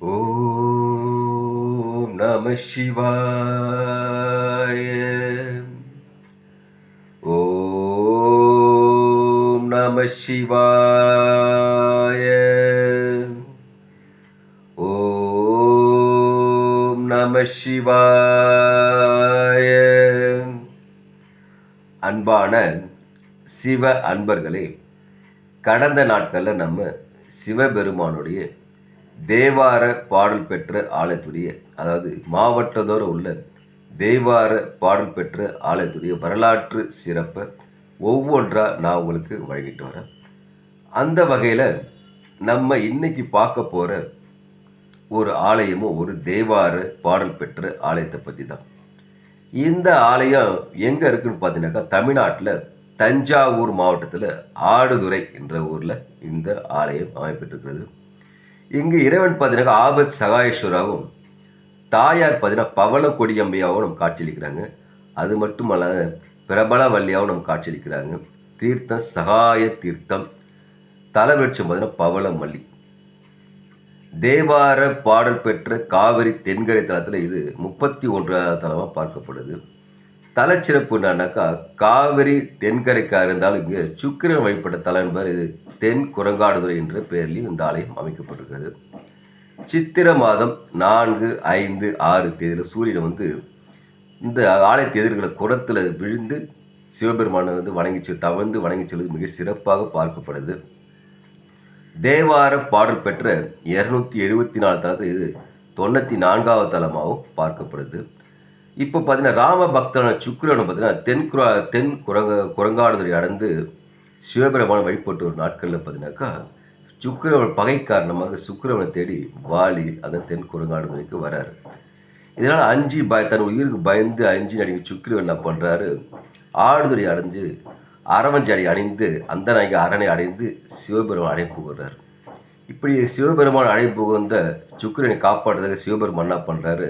ஓம் நம சிவாய. ஓம் நம சிவாய. ஓம் நம சிவாய. அன்பான சிவ அன்பர்களே, கடந்த நாட்களில் நம்ம சிவபெருமானுடைய தேவார பாடல் பெற்ற ஆலயத்துடைய, அதாவது மாவட்டத்தோறும் உள்ள தேவார பாடல் பெற்ற ஆலயத்துடைய வரலாற்று சிறப்பை ஒவ்வொன்றா நான் உங்களுக்கு வழங்கிட்டு வரேன். அந்த வகையில் நம்ம இன்னைக்கு பார்க்க போகிற ஒரு ஆலயமும் ஒரு தேவார பாடல் பெற்ற ஆலயத்தை பற்றி தான். இந்த ஆலயம் எங்கே இருக்குன்னு பார்த்தீங்கன்னாக்கா, தமிழ்நாட்டில் தஞ்சாவூர் மாவட்டத்தில் ஆடுதுறை என்ற ஊரில் இந்த ஆலயம் அமைப்பெற்றிருக்கிறது. இங்கு இறைவன் பார்த்தீங்கன்னா ஆபத் சகாயேஸ்வராகவும், தாயார் பார்த்தீங்கன்னா பவள கொடியம்மையாகவும் நம்ம காட்சியளிக்கிறாங்க. அது மட்டுமல்லாத பிரபலவல்லியாகவும் நம்ம காட்சியளிக்கிறாங்க. தீர்த்தம் சகாய தீர்த்தம், தலவிருட்சம் பார்த்தீங்கன்னா பவள மல்லி. தேவார பாடல் பெற்ற காவிரி தென்கரை தலத்தில் இது 31வது தலமாக பார்க்கப்படுது. தலச்சிறப்பு என்னன்னாக்கா, காவிரி தென்கரைக்காக இருந்தாலும் இங்கே சுக்கிரன் வழிபட்ட தலம் என்பது இது தென் குரங்காடுதுறை என்ற பெயரில் இந்த ஆலயம் அமைக்கப்பட்டிருக்கிறது. சித்திர மாதம் 4, 5, 6 தேதியில் சூரியன் இந்த ஆலயத்து எதிர்களை குரத்தில் விழுந்து சிவபெருமானை தவழ்ந்து வணங்கி செல்வது மிக சிறப்பாக பார்க்கப்படுது. தேவார பாடல் பெற்ற 274 தலத்தில் இது 94வது தலமாகவும் பார்க்கப்படுது. இப்போ பார்த்தீங்கன்னா ராம பக்தனான சுக்கிரன் பார்த்தீங்கன்னா தென் குரங்காடுதுறை அடைந்து சிவபெருமான் வழிபட்டு ஒரு நாட்களில் பார்த்தீங்கன்னாக்கா, சுக்கிரவன் பகை காரணமாக சுக்கிரவனை தேடி வாலி அந்த தென் குரங்காடுதுறைக்கு வராரு. இதனால் தன் உயிருக்கு பயந்து அஞ்சு நடிகை சுக்கிரவன் என்ன பண்ணுறாரு, ஆடுதுறை அடைஞ்சு அரவஞ்சாடி அணிந்து அந்த நாயகி அரணை அடைந்து சிவபெருமான் அழைப்பு புகுறார். இப்படி சிவபெருமான் அழைப்பு புகுந்த சுக்கிரனை காப்பாற்றுறதுக்கு சிவபெருமான் என்ன பண்ணுறாரு,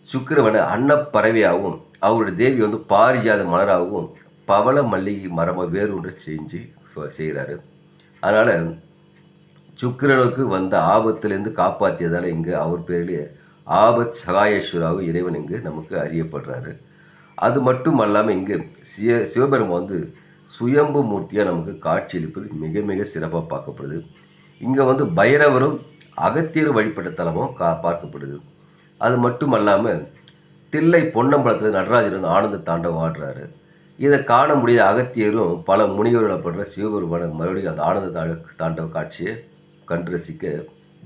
சுக்கிரவனை அன்னப்பறவையாகவும் அவருடைய தேவி பாரிஜாத மலராகவும் பவள மல்லிகை மரமாக வேறு ஒன்று செஞ்சு செய்கிறாரு. அதனால் சுக்கிரனுக்கு வந்த ஆபத்திலேருந்து காப்பாற்றியதால் இங்கு அவர் பேரிலே ஆபத் சகாயேஸ்வராவும் இறைவன் இங்கு நமக்கு அறியப்படுறாரு. அது மட்டும் அல்லாமல் இங்கு சிவபெருமான் சுயம்பு மூர்த்தியாக நமக்கு காட்சியளிப்பது மிக மிக சிறப்பாக பார்க்கப்படுது. இங்கே பைரவரும் அகத்தியரும் வழிபட்ட தலமும் பார்க்கப்படுது. அது மட்டும் அல்லாமல் தில்லை பொன்னம்பலத்தில் நடராஜர் ஆனந்த தாண்டவம் ஆடுறாரு. இதை காண முடியாத அகத்தியரும் பல முனிவர்கள் படுற சிவபெருமான மறுபடியும் அந்த ஆனந்த தாண்டவ காட்சியை கண்டு ரசிக்க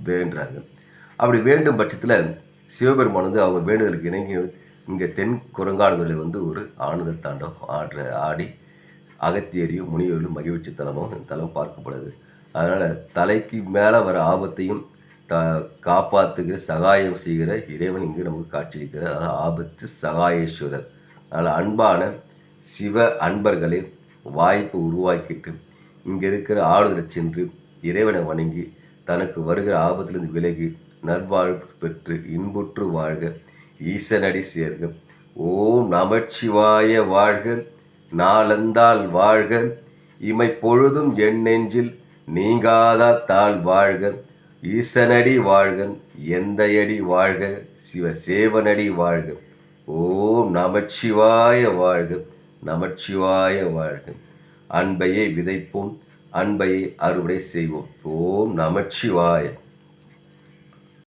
வேண்டுறாங்க. அப்படி வேண்டும் பட்சத்தில் சிவபெருமான் அவங்க வேண்டுதலுக்கு இணங்கி இங்கே தென் குரங்காடுகளில் ஒரு ஆனந்த தாண்டவம் ஆடி அகத்தியரையும் முனிவர்களும் மகிழ்ச்சி தலமும் இந்த தலம் பார்க்கப்படுது. அதனால் தலைக்கு மேலே வர ஆபத்தையும் காப்பாற்றுகிற சகாயம் செய்கிற இறைவன் இங்கு நமக்கு காட்சியளிக்கிறார். அதாவது ஆபத்து சகாயேஸ்வரர். அதனால் அன்பான சிவ அன்பர்களே, வாய்ப்பு உருவாக்கிட்டு இங்கே இருக்கிற ஆடுதலை சென்று இறைவனை வணங்கி தனக்கு வருகிற ஆபத்திலிருந்து விலகி நல்வாழ்வு பெற்று இன்புற்று வாழ்க, ஈசனடி சேர்க. ஓம் நமச்சிவாய வாழ்க, நாளந்தால் வாழ்க, இமை பொழுதும் என் நெஞ்சில் நீங்காதா தாழ் வாழ்க, ஈசனடி வாழ்க, எந்தையடி வாழ்க, சிவசேவனடி வாழ்க. ஓம் நமச்சிவாய வாழ்க, நமச்சிவாய வாழ்க. அன்பையை விதைப்போம், அன்பையை அறுவடை செய்வோம். ஓம் நமச்சிவாய.